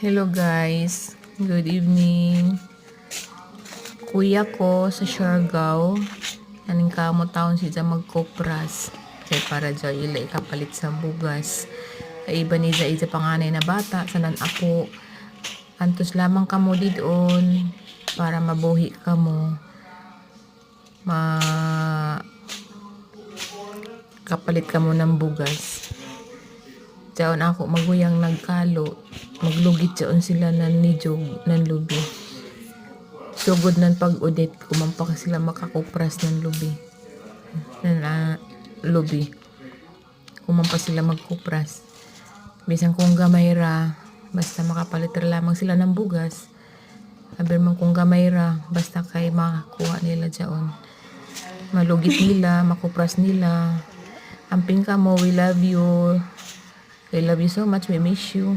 Hello guys, good evening. Kuya ko sa Siargao, naning kamo taon siya magkopras. Kay para dyan ilay kapalit sa bugas. Kay iba ni isa panganay na bata, sanan ako. Antos lamang kamo didon para mabuhi kamo. Kapalit kamo ng bugas. Diyan ako maguyang nagkalo. Maglugit siyon sila ng nijog ng lubi. Sugod ng pag-udit, kumampa ka sila makakupras ng lubi. Lubi. Kumampa sila magkupras. Bisan kung gamay ra, basta makapalit ra lamang sila ng bugas. Sabi man kung gamay ra, basta kay makakuha nila diyan. Malugit nila, makupras nila. Amping ka mo, we love you. We love you so much, we miss you.